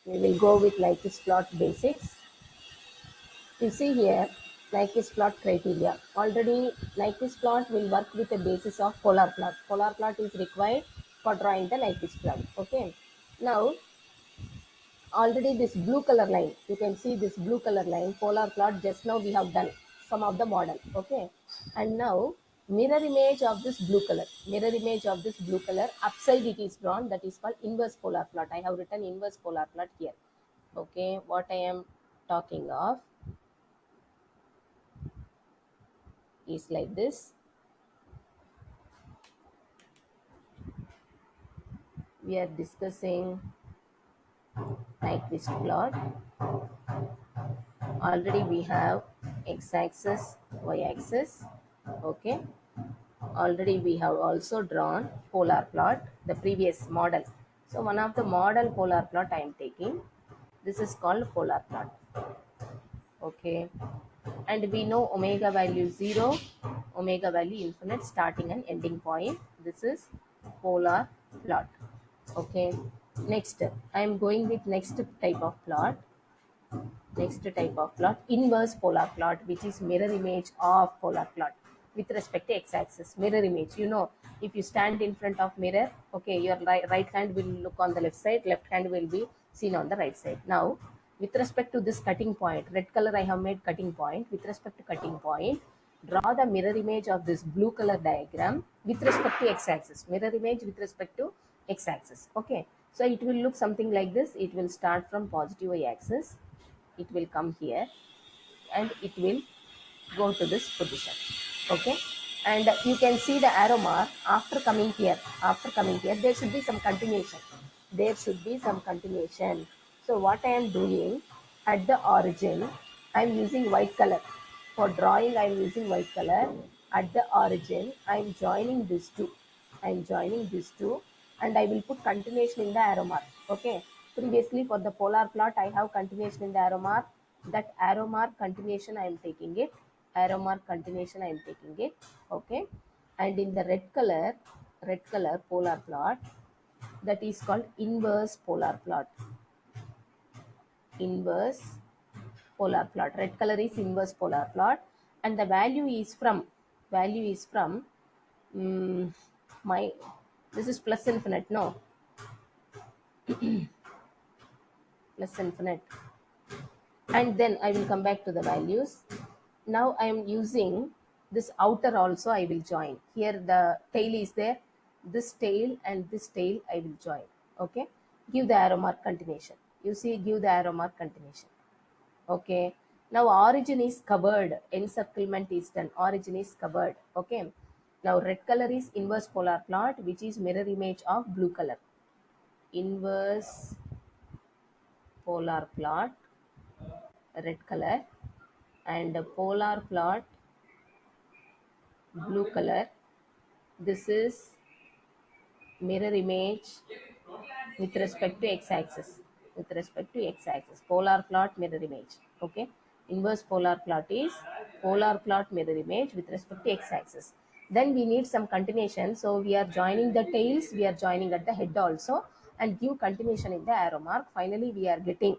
We will go with Nyquist plot basics. You see here, Nyquist plot criteria. Already, Nyquist plot will work with the basis of polar plot. Polar plot is required for drawing the Nyquist plot. Okay. Now, already this blue color line, you can see this blue color line, polar plot, just now we have done some of the model. Okay. And now, mirror image of this blue color. Mirror image of this blue color, upside it is drawn, that is called inverse polar plot. I have written inverse polar plot here. Okay. What I am talking of is like this. We are discussing Nyquist plot. Already we have x-axis, y-axis. Okay. Already we have also drawn polar plot, the previous model. So one of the model polar plot I am taking. This is called polar plot. Okay. And we know omega value 0, omega value infinite, starting and ending point. This is polar plot. Okay. Next, I am going with next type of plot. Next type of plot, inverse polar plot, which is mirror image of polar plot with respect to x-axis. Mirror image, if you stand in front of mirror, okay, your right hand will look on the left side, left hand will be seen on the right side. Now, with respect to this cutting point, red color I have made cutting point. With respect to cutting point, draw the mirror image of this blue color diagram with respect to x-axis. Mirror image with respect to x-axis. Okay, so it will look something like this. It will start from positive y-axis, it will come here, and it will go to this position. Okay, and you can see the arrow mark after coming here. After coming here, there should be some continuation. There should be some continuation. So what I am doing, at the origin I am using white color. For drawing I am using white color. At the origin I am joining these two. I am joining these two, and I will put continuation in the arrow mark. Okay. Previously for the polar plot I have continuation in the arrow mark. That arrow mark continuation I am taking it. Arrow mark continuation I am taking it. Okay. And in the red color polar plot, that is called inverse polar plot. Inverse polar plot. Red color is inverse polar plot, and the value is from my, this is plus infinite, no, plus infinite, and then I will come back to the values. Now I am using this outer also, I will join. Here the tail is there, this tail and this tail I will join. Okay, give the arrow mark continuation. You see, give the arrow mark continuation. Okay, now origin is covered, encirclement is done, origin is covered. Okay, now red color is inverse polar plot, which is mirror image of blue color. Inverse polar plot, red color, and polar plot, blue color. This is mirror image with respect to x-axis. With respect to x-axis, polar plot, mirror image. Okay, inverse polar plot is polar plot, mirror image with respect to x-axis. Then we need some continuation, so we are joining the tails, we are joining at the head also, and give continuation in the arrow mark. Finally we are getting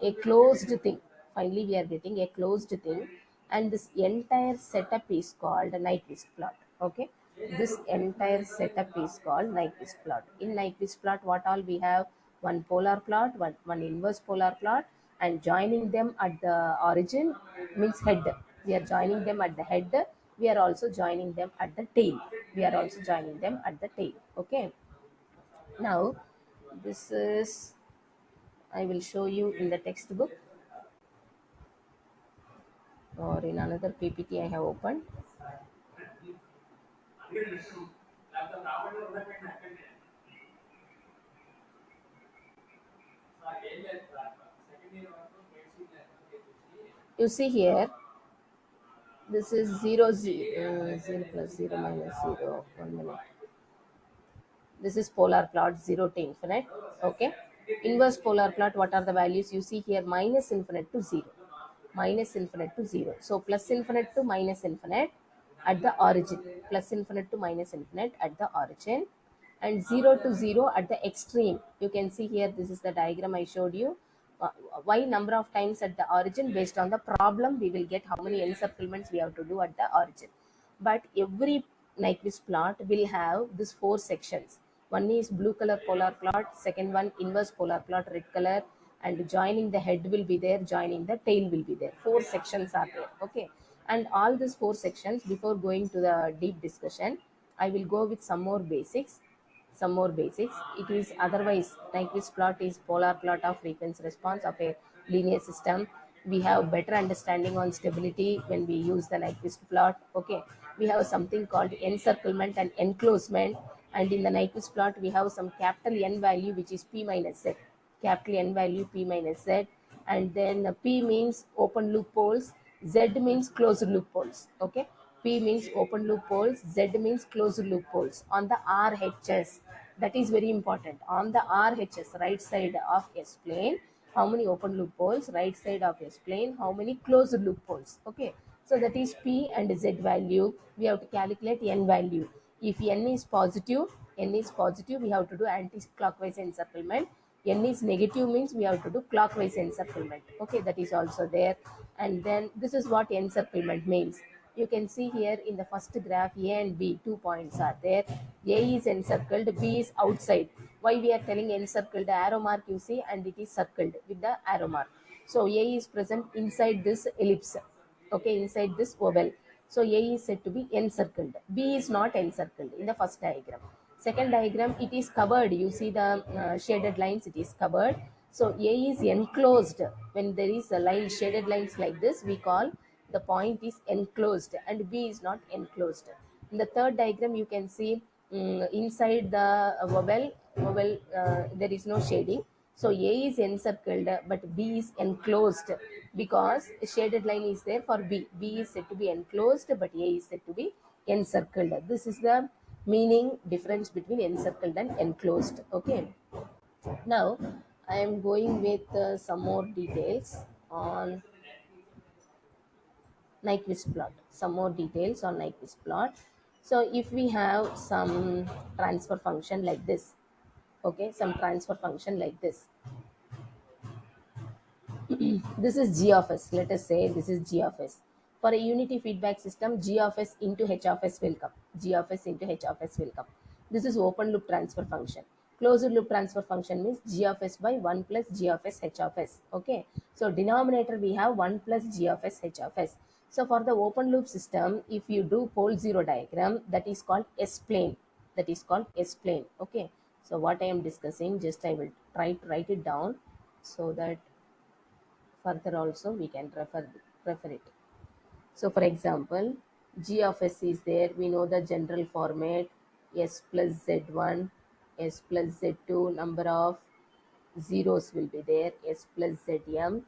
a closed thing. Finally we are getting a closed thing, and this entire setup is called a Nyquist plot. Okay, this entire setup is called Nyquist plot. In Nyquist plot, what all we have? One polar plot, one inverse polar plot, and joining them at the origin means head. We are joining them at the head. We are also joining them at the tail. We are also joining them at the tail. Okay. Now, this is, I will show you in the textbook, or in another PPT I have opened. You see here, this is 0 plus 0 minus 0. 1 minute. This is polar plot 0 to infinite. Okay. Inverse polar plot, what are the values? You see here, minus infinite to 0. Minus infinite to 0. So plus infinite to minus infinite at the origin. Plus infinite to minus infinite at the origin. and 0 to 0 at the extreme. You can see here, this is the diagram I showed you. uh, y number of times at the origin. Based on the problem, we will get how many encirclements we have to do at the origin. But every Nyquist plot will have these four sections. One is blue color polar plot, second one inverse polar plot, red color, and joining the head will be there, joining the tail will be there. Four sections are there. Okay. And all these four sections, before going to the deep discussion, I will go with some more basics. It is otherwise Nyquist plot is polar plot of frequency response of a linear system. We have better understanding on stability when we use the Nyquist plot. Okay, we have something called encirclement and enclosement, and in the Nyquist plot we have some capital N value which is P minus Z. Capital N value P minus Z, and then P means open loop poles, Z means closed loop poles. Okay, P means open loop poles, Z means closed loop poles on the RHS. That is very important. On the RHS, right side of S plane, how many open loop poles, right side of S plane, how many closed loop poles. Okay, so that is P and Z value. We have to calculate N value. If N is positive, we have to do anti-clockwise encirclement. N is negative means we have to do clockwise encirclement. Okay, that is also there. And then this is what encirclement means. You can see here in the first graph, A and B, 2 points are there. A is encircled, B is outside. Why we are telling encircled? The arrow mark you see, and it is circled with the arrow mark. So A is present inside this ellipse. Okay, inside this oval. So A is said to be encircled. B is not encircled in the first diagram. Second diagram, it is covered. You see the shaded lines, it is covered. So A is enclosed. When there is a line, shaded lines like this, we call the point is enclosed, and B is not enclosed. In the third diagram, you can see inside the there is no shading. So A is encircled, but B is enclosed because a shaded line is there for B. B is said to be enclosed, but A is said to be encircled. This is the meaning difference between encircled and enclosed. Okay. Now I am going with some more details on Nyquist plot. Some more details on Nyquist plot. So if we have some transfer function like this, okay, some transfer function like this. This is G of S. Let us say this is G of S. For a unity feedback system, G of S into H of S will come. G of S into H of S will come. This is open loop transfer function. Closed loop transfer function means G of S by 1 plus G of S H of S. Okay. So denominator we have 1 plus G of S H of S. So for the open loop system, if you do pole zero diagram, that is called S plane. That is called S plane. Okay. So what I am discussing, just I will try to write it down so that further also we can refer it. So for example, G of S is there. We know the general format: S plus Z1, S plus Z2, number of zeros will be there, S plus Zm,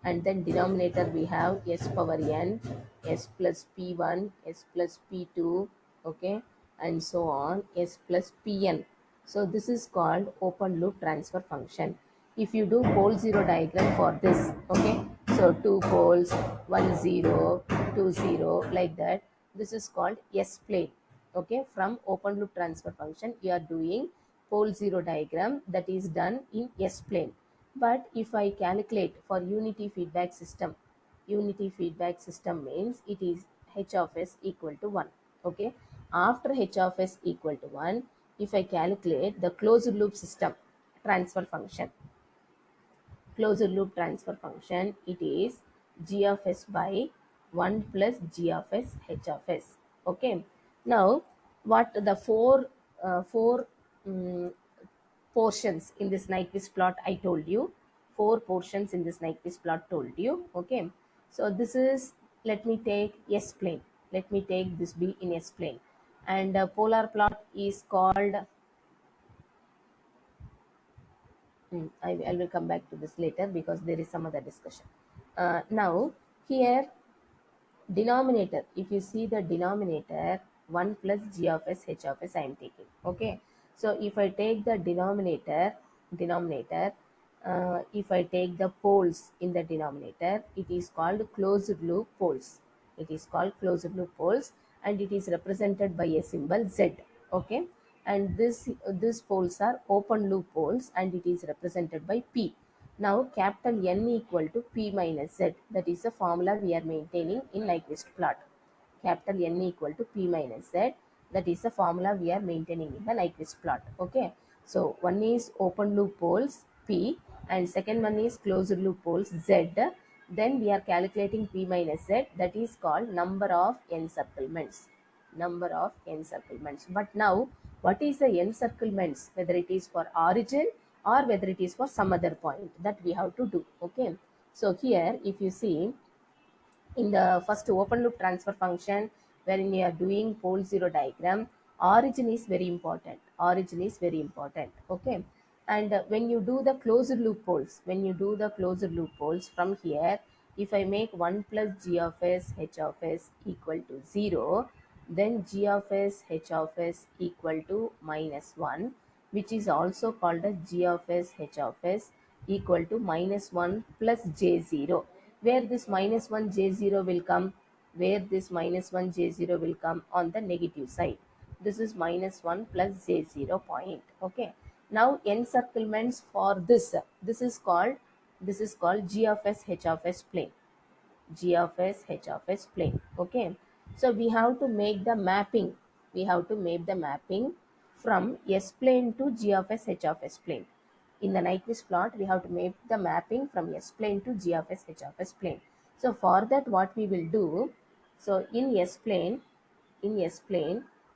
and then denominator we have S power n, S plus P1, S plus P2, okay, and so on, S plus Pn. So this is called open loop transfer function. If you do pole zero diagram for this, okay, so two poles, 1 0, 2 0, like that, this is called S plane. Okay, from open loop transfer function you are doing pole zero diagram, that is done in S plane. But if I calculate for unity feedback system means it is H of S equal to 1. Okay, after H of S equal to 1, if I calculate the closed loop system transfer function, closed loop transfer function, it is G of S by 1 plus G of S H of S. Okay, now what the four portions in this Nyquist plot I told you, four portions in this Nyquist plot told you. Okay, so this is, let me take S plane, let me take this B in S plane, and polar plot is called, I will come back to this later because there is some other discussion. Now here denominator, if you see the denominator, 1 plus G of S H of S I am taking. Okay, so if I take the denominator, if I take the poles in the denominator, it is called closed loop poles. It is called closed loop poles, and it is represented by a symbol Z. Okay, and these poles are open loop poles, and it is represented by P. Now capital N equal to P minus Z. That is the formula we are maintaining in Nyquist plot. Capital N equal to P minus Z. That is the formula we are maintaining in the Nyquist plot. Okay. So one is open loop poles P, and second one is closed loop poles Z. Then we are calculating P minus Z. That is called number of encirclements. Number of encirclements. But now, what is the encirclements? Whether it is for origin or whether it is for some other point, that we have to do. Okay. So here, if you see, in the first open loop transfer function, wherein we are doing pole zero diagram, origin is very important. Origin is very important. Okay. And when you do the closed loop poles, from here, if I make 1 plus g of s h of s equal to 0, then g of s h of s equal to minus 1, which is also called as g of s h of s equal to minus 1 plus j0. Where this minus 1 j0 will come? Where this minus 1 j0 will come? On the negative side. This is minus 1 plus j0 point. Okay. Now encirclements for this is called g of s h of s plane. G of s h of s plane. Okay. So we have to make the mapping. We have to make the mapping from S plane to G of s h of s plane. In the Nyquist plot, we have to make the mapping from S plane to G of s h of s plane. So for that, what we will do? So in S plane,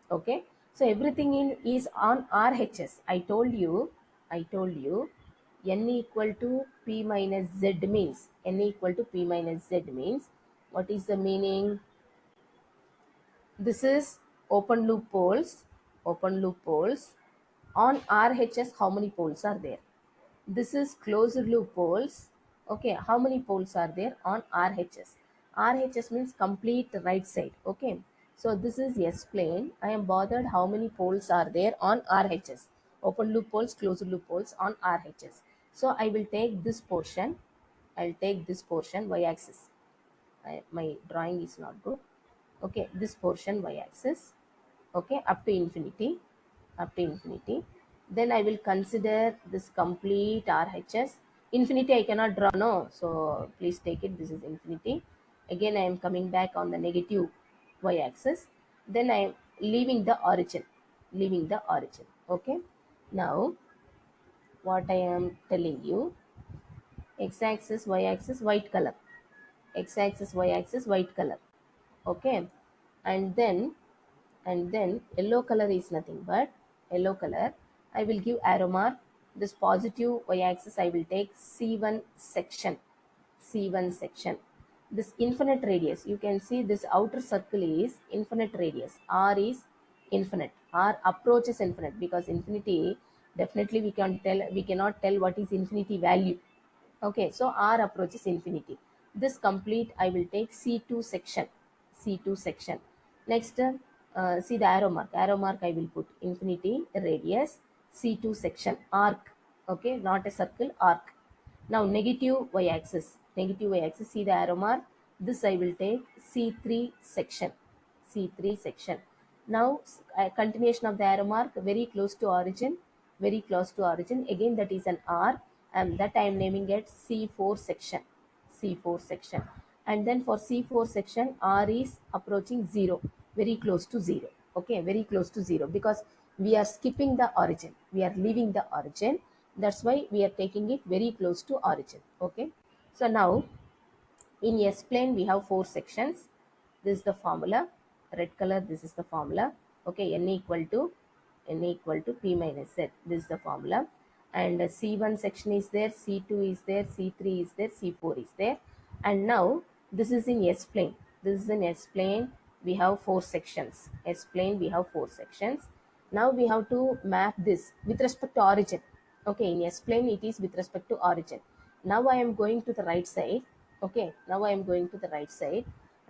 okay. So everything is on RHS. I told you, n equal to P minus Z means, what is the meaning? This is open loop poles, on RHS. How many poles are there? This is closed loop poles. Okay, how many poles are there on RHS? RHS means complete right side. Okay, so this is S plane. I am bothered how many poles are there on RHS. Open loop poles, closed loop poles on RHS. So I will take this portion. I'll take this portion y axis. My drawing is not good. Okay, this portion y axis. Okay, up to infinity. Then I will consider this complete RHS. Infinity I cannot draw, no, so please take it, this is infinity. Again I am coming back on the negative y axis. Then I am leaving the origin. Okay. Now what I am telling you, x axis y axis white color, okay. And then yellow color is nothing but yellow color. I will give arrow mark. This positive y axis I will take C1 section. This infinite radius, you can see this outer circle is infinite radius. R is infinite. R approaches infinite, because infinity, definitely we cannot tell what is infinity value. Okay, so R approaches infinity. This complete I will take C2 section. Next, see the arrow mark. I will put infinity radius C2 section arc. Okay, not a circle, arc. Now negative y axis. See the arrow mark. This I will take C3 section. Now continuation of the arrow mark, very close to origin. Again that is an R, and that I am naming it C4 section. And then for C4 section, R is approaching 0, very close to 0. Okay, very close to 0, because we are skipping the origin. We are leaving the origin. That's why we are taking it very close to origin. Okay. So now in S plane we have 4 sections. This is the formula. Red color, this is the formula. Okay, n equal to P minus Z. This is the formula. And C1 section is there, C2 is there, C3 is there, C4 is there. And now this is in S plane. We have 4 sections. Now we have to map this with respect to origin. Okay, in S plane it is with respect to origin. Now I am going to the right side. Okay,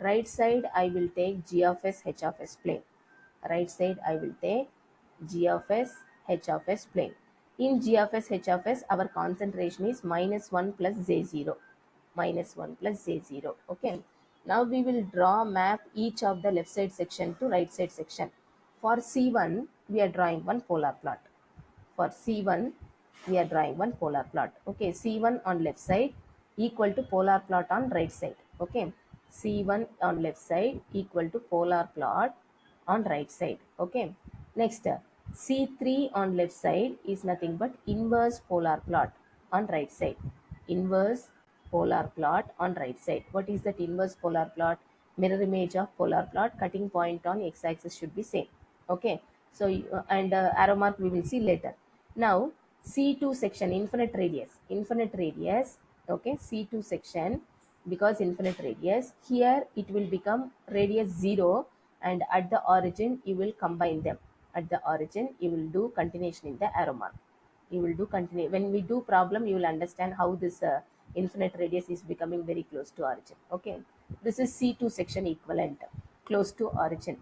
right side I will take G of s h of s plane. G of s h of s plane. In G of s h of s, our concentration is minus 1 plus j0. Okay. Now we will draw map each of the left side section to right side section. For C1, we are drawing one polar plot. For C1 we are drawing one polar plot. Okay, C1 on left side equal to polar plot on right side. Okay, C1 on left side equal to polar plot on right side. Okay, next C3 on left side is nothing but inverse polar plot on right side. Inverse polar plot on right side. What is that inverse polar plot? Mirror image of polar plot. Cutting point on x-axis should be same. Okay, so and arrow mark we will see later. Now C2 section, infinite radius. Infinite radius. Okay, C2 section, because infinite radius, here it will become radius 0, and at the origin you will combine them. At the origin you will do continuation in the arrow mark. You will do continue. When we do problem, you will understand how this infinite radius is becoming very close to origin. Okay, this is C2 section equivalent, close to origin.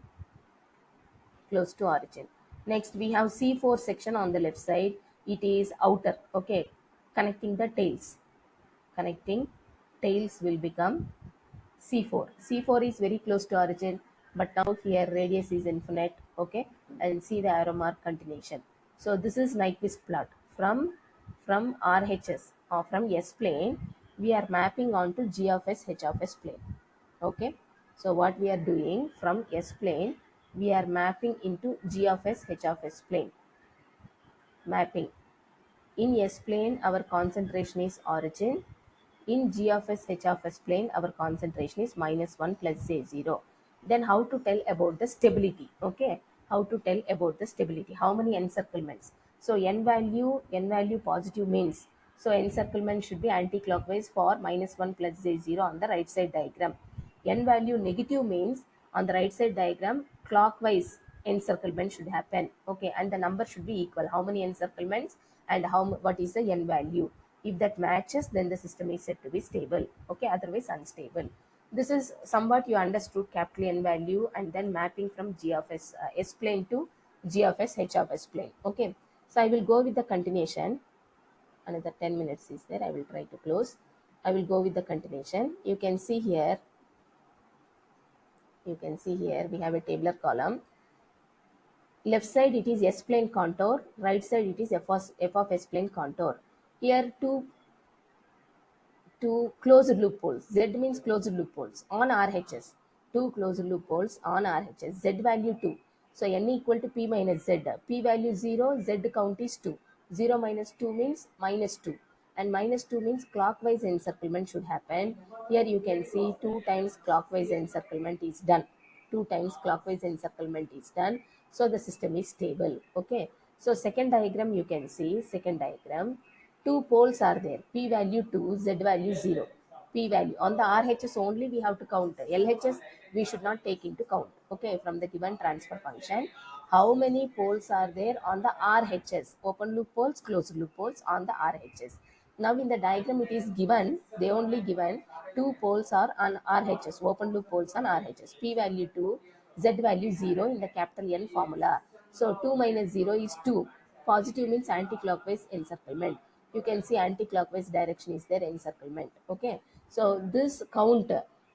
Close to origin. Next we have C4 section on the left side. It is outer. Okay, connecting the tails. Connecting tails will become C4. C4 is very close to origin, but now here radius is infinite. Okay, and see the arrow mark continuation. So this is Nyquist plot from RHS or from S plane. We are mapping onto G of S H of S plane. Okay, so what we are doing from S plane, we are mapping into G of S H of S plane. Mapping in S plane, our concentration is origin. In G of S H of S plane, our concentration is -1 plus J0. Then how to tell about the stability? Okay, how to tell about the stability? How many encirclements? So n value positive means, so encirclement should be anti-clockwise for -1 plus J0 on the right side diagram. N value negative means on the right side diagram clockwise encirclement should happen. Okay, and the number should be equal. How many encirclements and what is the n value? If that matches, then the system is said to be stable. Okay, otherwise unstable. This is somewhat you understood capital N value and then mapping from G of S, S plane to G of S H of S plane. Okay, so I will go with the continuation. Another 10 minutes is there. I will try to close. I will go with the continuation. You can see here, we have a tabular column. Left side it is S plane contour, right side it is F of S plane contour. Here two closed loop poles. Z means closed loop poles on RHS. Two closed loop poles on RHS. Z value 2. So n equal to P minus Z. P value 0, Z count is 2. 0 minus 2 means minus 2. And minus 2 means clockwise encirclement should happen. Here you can see 2 times clockwise encirclement is done. 2 times clockwise encirclement is done. So the system is stable. Okay. So second diagram you can see. Second diagram. Two poles are there. P value 2, Z value 0. P value. On the RHS only we have to count. LHS we should not take into count. Okay. From the given transfer function. How many poles are there on the RHS? Open loop poles, closed loop poles on the RHS. Now in the diagram it is given, they only given two poles are on RHS, open loop poles on RHS. P value 2, Z value 0 in the capital N formula. So 2 minus 0 is 2. Positive means anti-clockwise encirclement. You can see anti-clockwise direction is there encirclement. Okay. So this count,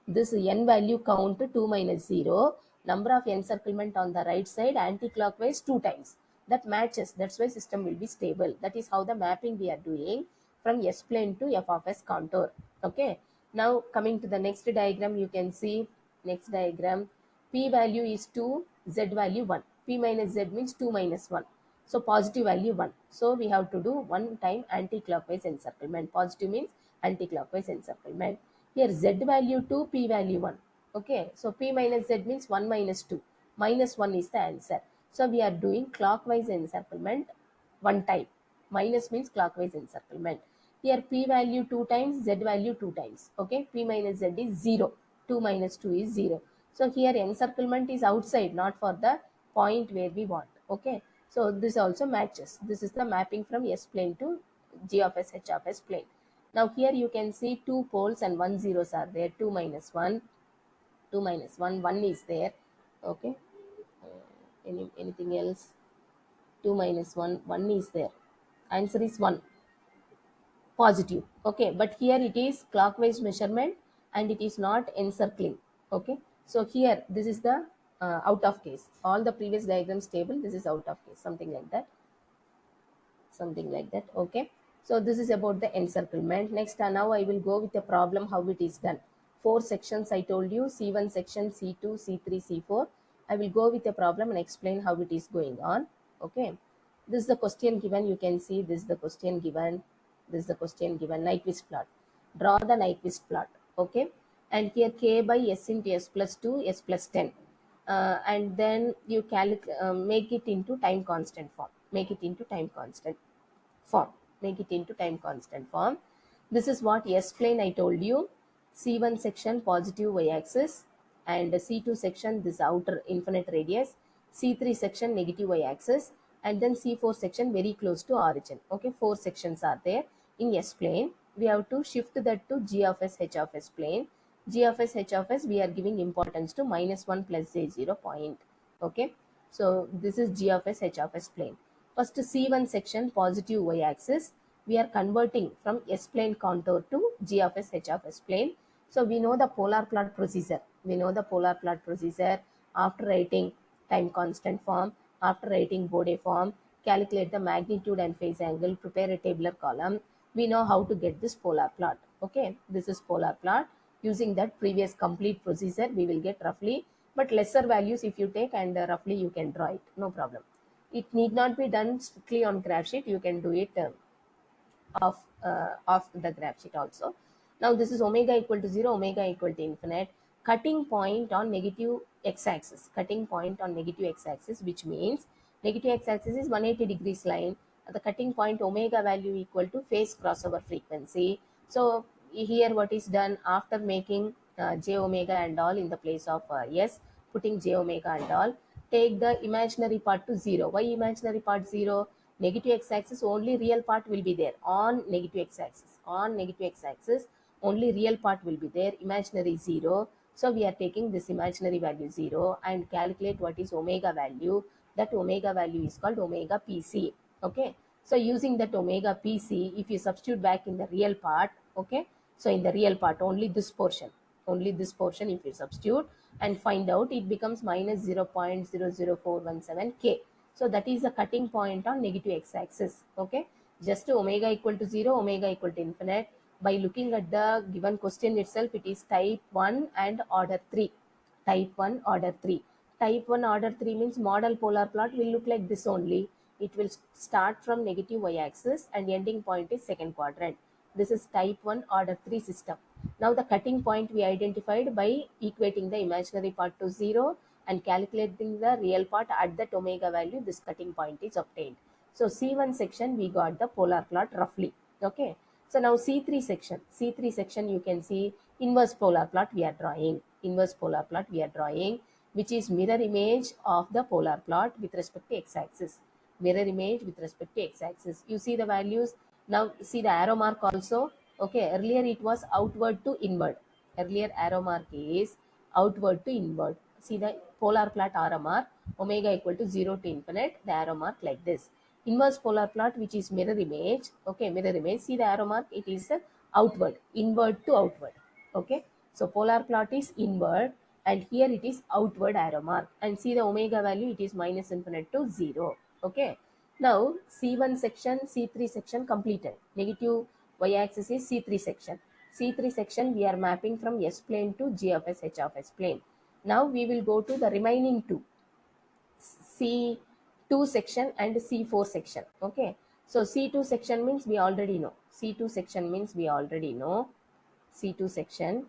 this N value count 2 minus 0, number of encirclement on the right side anti-clockwise 2 times. That matches. That's why system will be stable. That is how the mapping we are doing from S plane to F of S contour. Okay. Now coming to the next diagram, you can see next diagram. P value is 2, Z value 1. P minus Z means 2 minus 1. So positive value 1. So we have to do one time anti-clockwise encirclement. Positive means anti-clockwise encirclement. Here Z value 2, P value 1. Okay. So P minus Z means 1 minus 2. Minus 1 is the answer. So we are doing clockwise encirclement one time. Minus means clockwise encirclement. Here P value 2 times, Z value 2 times. Okay. P minus Z is 0. 2 minus 2 is 0. So here encirclement is outside, not for the point where we want. Okay. So this also matches. This is the mapping from S plane to G of S H of S plane. Now here you can see two poles and one zeros are there. 2 minus 1. 2 minus 1. 1 is there. Okay. Anything else? 2 minus 1. 1 is there. Answer is 1. Positive. Okay, but here it is clockwise measurement and it is not encircling. Okay, so here this is the out of case. All the previous diagrams table, this is out of case, something like that, okay. So this is about the encirclement. Next, now I will go with the problem how it is done. Four sections I told you: C1 section, C2, C3, C4. I will go with the problem and explain how it is going on, okay. This is the question given. You can see this is the question given. This is the question given. Nyquist plot. Draw the Nyquist plot, okay. And here k by s into s plus 2, s plus 10. And then you make it into time constant form. Make it into time constant form. Make it into time constant form. This is what S plane I told you. C1 section positive y-axis, and C2 section this outer infinite radius, C3 section negative y-axis, and then C4 section very close to origin. Okay, four sections are there in S plane. We have to shift that to G of S H of S plane. G of S H of S we are giving importance to -1 plus J0 point. Okay, so this is G of S H of S plane. First C1 section positive y-axis, we are converting from S plane contour to G of S H of S plane. So we know the polar plot procedure. We know the polar plot procedure. After writing time constant form, after writing Bode form, calculate the magnitude and phase angle, prepare a tabular column. We know how to get this polar plot. Okay, this is polar plot. Using that previous complete procedure, we will get roughly, but lesser values if you take, and roughly you can draw it, no problem. It need not be done strictly on graph sheet. You can do it off the graph sheet also. Now this is omega equal to 0, omega equal to infinite. Cutting point on negative x-axis. Cutting point on negative x-axis, which means negative x-axis is 180 degrees line. The cutting point omega value equal to phase crossover frequency. So here what is done after making j omega and all in the place of s, putting j omega and all, take the imaginary part to 0. Why imaginary part 0? Negative x-axis only real part will be there on negative x-axis. On negative x-axis only real part will be there, imaginary 0. So we are taking this imaginary value 0 and calculate what is omega value. That omega value is called omega pc. Okay, so using that omega pc, if you substitute back in the real part, okay, so in the real part only this portion if you substitute and find out, it becomes minus 0.00417 k. So that is the cutting point on negative x-axis. Okay, just omega equal to 0, omega equal to infinite. By looking at the given question itself, it is type 1 and order 3. Type 1 order 3. Type 1 order 3 means model polar plot will look like this only. It will start from negative y-axis and ending point is second quadrant. This is type 1 order 3 system. Now the cutting point we identified by equating the imaginary part to 0 and calculating the real part at that omega value, this cutting point is obtained. So C1 section we got the polar plot roughly. Okay. So now C3 section you can see inverse polar plot we are drawing. Inverse polar plot we are drawing, which is mirror image of the polar plot with respect to x-axis. Mirror image with respect to x-axis. You see the values. Now see the arrow mark also. Okay, earlier it was outward to inward. Earlier arrow mark is outward to inward. See the polar plot arrow mark, omega equal to 0 to infinite, the arrow mark like this. Inverse polar plot, which is mirror image. Okay, mirror image. See the arrow mark, it is outward, inward to outward. Okay, so polar plot is inward and here it is outward arrow mark. And see the omega value, it is minus infinite to 0. Okay, now C1 section, C3 section completed. Negative y-axis is C3 section. C3 section we are mapping from S plane to G of S H of S plane. Now we will go to the remaining two, C2 section and C4 section. Okay, so C2 section means we already know. C2 section means we already know. C2 section,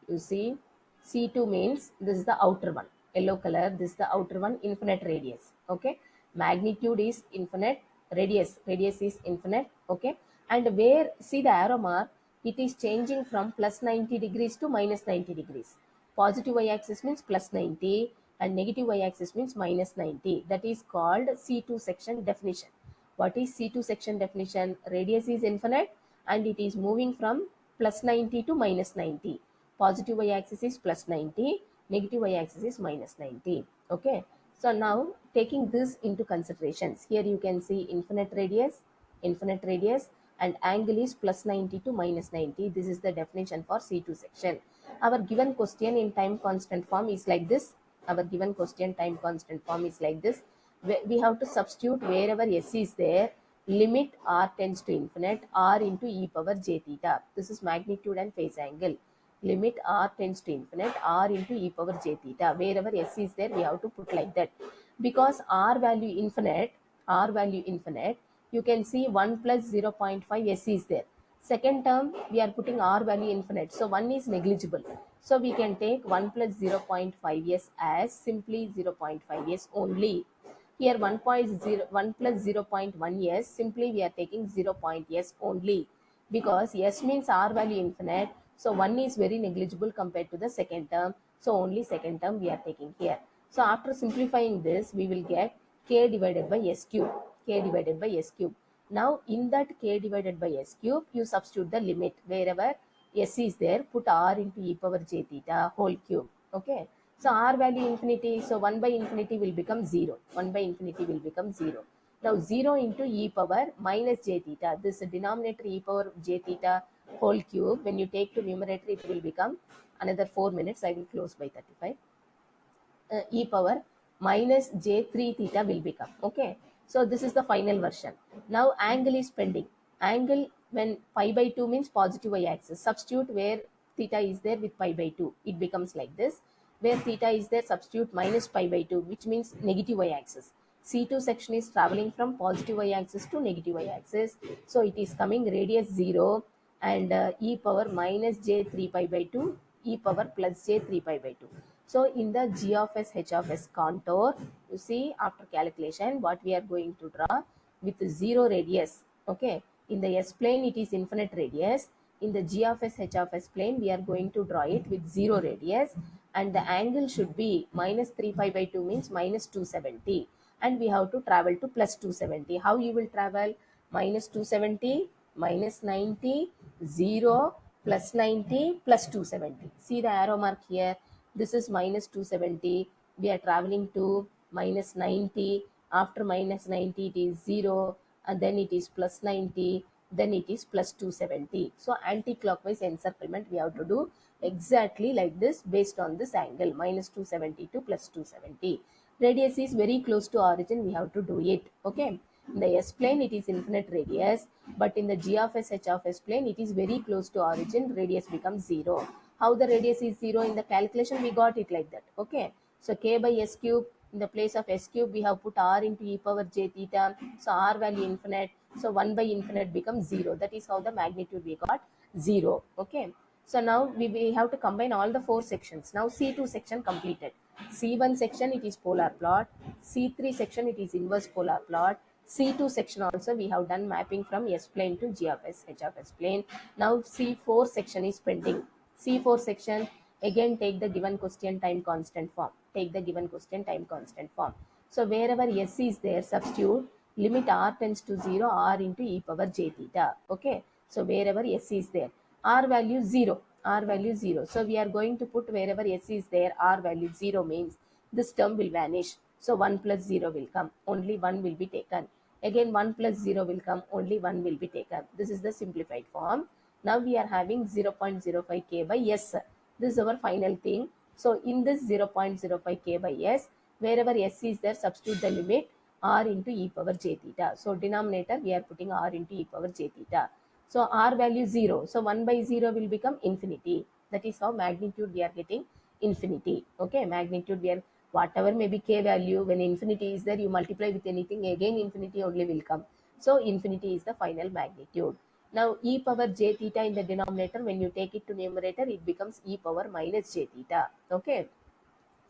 you see, C2 means this is the outer one, yellow color, this is the outer one, infinite radius. Okay, magnitude is infinite, radius is infinite. Okay, and where, see the arrow mark, it is changing from plus 90 degrees to minus 90 degrees. Positive y-axis means plus 90 and negative y-axis means minus 90. That is called C2 section definition. What is C2 section definition? Radius is infinite and it is moving from plus 90 to minus 90. Positive y-axis is plus 90, negative y-axis is minus 90. Okay, so now taking this into considerations, here you can see infinite radius and angle is plus 90 to minus 90. This is the definition for C2 section. Our given question in time constant form is like this. our given question time constant form is like this. We have to substitute wherever s is there, limit r tends to infinite r into e power j theta. This is magnitude and phase angle. Limit r tends to infinite r into e power j theta. Wherever s is there, we have to put like that. Because r value infinite, you can see 1 plus 0.5 s is there. Second term, we are putting r value infinite, so 1 is negligible. So we can take 1 plus 0.5 s as simply 0.5 s only. Here 1 plus 0.1 s, simply we are taking 0.s only, because s means r value infinite, so 1 is very negligible compared to the second term, so only second term we are taking here. So after simplifying this, we will get k divided by s cube, k divided by s cube. Now in that k divided by s cube, you substitute the limit wherever s is there, put r into e power j theta whole cube. Okay, so r value infinity, so 1 by infinity will become 0, 1 by infinity will become 0. Now 0 into e power minus j theta, this denominator e power j theta whole cube, when you take to numerator, it will become, another 4 minutes, I will close by 35, e power minus j3 theta will become. Okay, so this is the final version. Now angle is pending. Angle, when pi by 2 means positive y axis, substitute where theta is there with pi by 2, it becomes like this. Where theta is there, substitute minus pi by 2, which means negative y axis. C2 section is traveling from positive y axis to negative y axis, so it is coming radius 0 and e power minus j3 pi by 2, e power plus j3 pi by 2. So in the g of s h of s contour, you see after calculation what we are going to draw with 0 radius. Okay, in the s plane it is infinite radius. In the g of s h of s plane, we are going to draw it with 0 radius, and the angle should be minus 3 pi by 2 means minus 270, and we have to travel to plus 270. How you will travel? Minus 270, minus 90, 0, plus 90, plus 270. See the arrow mark here, this is minus 270, we are traveling to minus 90, after minus 90 it is 0, and then it is plus 90, then it is plus 270. So anti-clockwise encirclement we have to do exactly like this, based on this angle minus 270 to plus 270. Radius is very close to origin, we have to do it. Okay, in the s plane it is infinite radius, but in the g of s h of s plane it is very close to origin, radius becomes 0. How the radius is 0? In the calculation we got it like that. Okay, so k by s cube, in the place of s cube we have put r into e power j theta, so r value infinite, so 1 by infinite becomes 0. That is how the magnitude we got 0. Okay, so now we have to combine all the 4 sections. Now C2 section completed. C1 section it is polar plot, C3 section it is inverse polar plot, C2 section also we have done mapping from S plane to G of S, H of S plane. Now C4 section is pending. C4 section, again take the given question time constant form. Take the given question time constant form. So wherever S is there, substitute limit r tends to 0, r into e power j theta. Okay, so wherever S is there, r value 0, r value 0. So we are going to put wherever S is there, r value 0 means this term will vanish. So 1 plus 0 will come, only 1 will be taken. Again 1 plus 0 will come, only 1 will be taken. This is the simplified form. Now we are having 0.05 k by s. This is our final thing. So in this 0.05 k by s, wherever s is there, substitute the limit r into e power j theta. So denominator we are putting r into e power j theta. So r value 0. So 1 by 0 will become infinity. That is how magnitude we are getting infinity. Okay, magnitude we are, whatever may be k value, when infinity is there, you multiply with anything, again infinity only will come. So infinity is the final magnitude. Now e power j theta in the denominator, when you take it to numerator, it becomes e power minus j theta. Okay,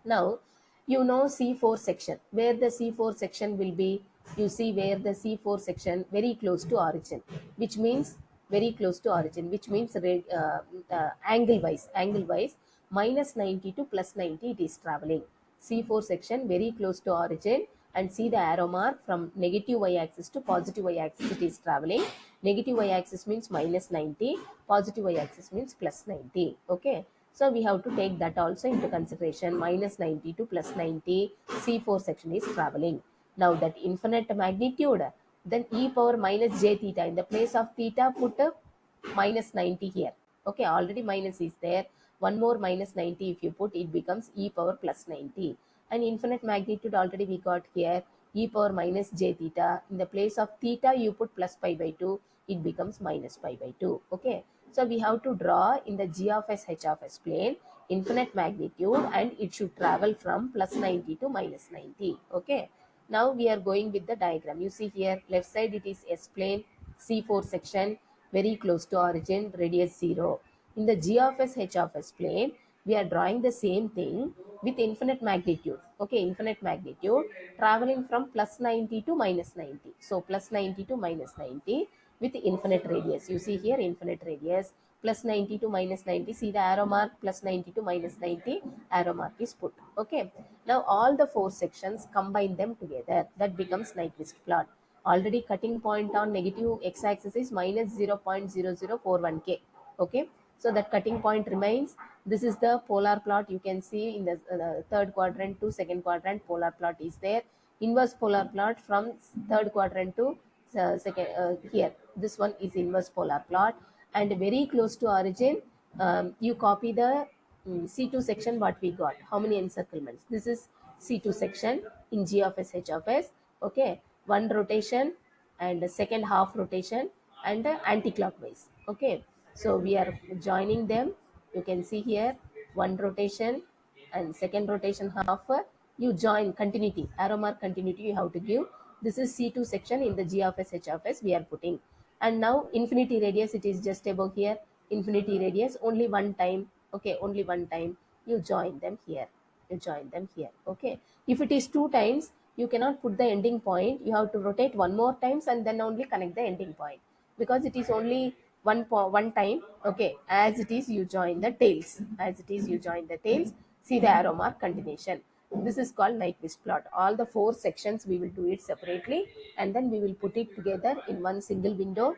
now you know C4 section, where the C4 section will be, you see where the C4 section very close to origin, which means very close to origin, which means angle wise minus 90 to plus 90 it is traveling. C4 section very close to origin, and see the arrow mark, from negative y axis to positive y axis it is traveling. Negative y axis means minus 90, positive y axis means plus 90. Okay, so we have to take that also into consideration. Minus 90 to plus 90, C4 section is traveling. Now that infinite magnitude, then e power minus j theta, in the place of theta put a minus 90 here. Okay, already minus is there. 1 more minus 90 if you put, it becomes e power plus 90. And infinite magnitude already we got here, e power minus j theta. In the place of theta you put plus pi by 2, it becomes minus pi by 2. Okay, so we have to draw in the g of s h of s plane infinite magnitude, and it should travel from plus 90 to minus 90. Okay, now we are going with the diagram. You see here, left side it is S plane, C4 section, very close to origin, radius 0. In the G of S, H of S plane, we are drawing the same thing with infinite magnitude. Okay, infinite magnitude traveling from plus 90 to minus 90. So plus 90 to minus 90 with infinite radius. You see here, infinite radius, plus 90 to minus 90. See the arrow mark, plus 90 to minus 90, arrow mark is put. Okay, now all the four sections, combine them together, that becomes Nyquist plot. Already cutting point on negative x-axis is minus 0.0041 k. Okay, so that cutting point remains. This is the polar plot. You can see in the third quadrant to second quadrant, polar plot is there. Inverse polar plot from third quadrant to second, here this one is inverse polar plot. And very close to origin, you copy the C2 section. What we got, how many encirclements? This is C2 section in G of S, H of S. Okay, one rotation and a second half rotation and anti-clockwise. Okay, so we are joining them. You can see here, one rotation and second rotation half, you join continuity, arrow mark continuity you have to give. This is C2 section in the G of S, H of S we are putting. And now infinity radius, it is just above here, infinity radius, only one time. Okay, only one time you join them here, you join them here. Okay, if it is two times, you cannot put the ending point, you have to rotate one more times and then only connect the ending point, because it is only one time. Okay, as it is you join the tails, as it is you join the tails. See the arrow mark continuation. This is called Nyquist plot. All the four sections we will do it separately, and then we will put it together in one single window,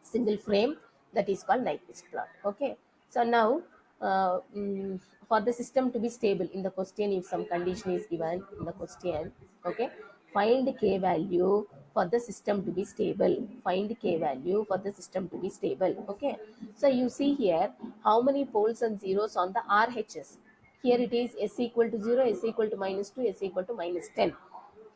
single frame, that is called Nyquist plot. Okay, so now for the system to be stable, in the question if some condition is given in the question, okay, find k value for the system to be stable, find k value for the system to be stable. Okay, so you see here how many poles and zeros on the RHS. Here it is s equal to 0, s equal to minus 2, s equal to minus 10.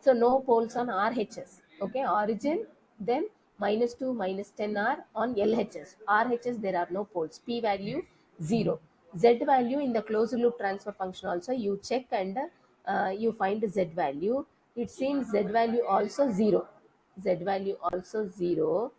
So no poles on RHS. Okay, origin, then minus 2, minus 10 are on LHS. RHS there are no poles. P value 0. Z value in the closed loop transfer function also you check, and you find Z value. It seems Z value also 0. Z value also 0.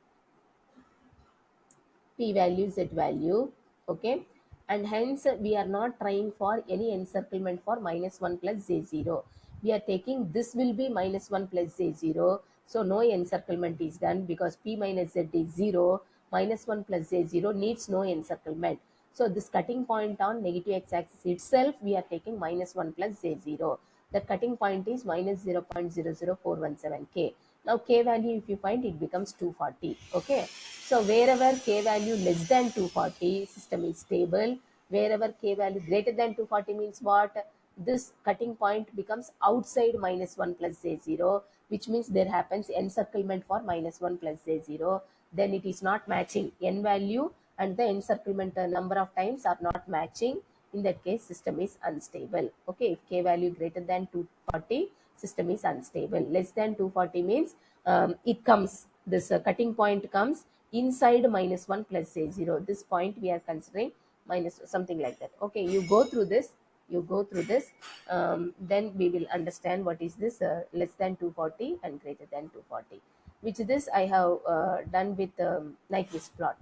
P value, Z value. Okay, and hence we are not trying for any encirclement for minus 1 plus Z0. We are taking this will be minus 1 plus Z0. So no encirclement is done, because P minus Z is 0. Minus 1 plus Z0 needs no encirclement. So this cutting point on negative x-axis itself, we are taking minus 1 plus Z0. The cutting point is minus 0.00417 K. Now K value if you find, it becomes 240. Okay, so wherever K value less than 240, system is stable. Wherever K value greater than 240 means what? This cutting point becomes outside minus 1 plus Z0, which means there happens encirclement for minus 1 plus Z0. Then it is not matching. N value and the encirclement number of times are not matching. In that case, system is unstable. Okay, if K value greater than 240, system is unstable. Less than 240 means it comes, this cutting point comes inside minus 1 plus Z0. This point we are considering minus something like that. Okay, you go through this, then we will understand what is this less than 240 and greater than 240, which this I have done with Nyquist plot.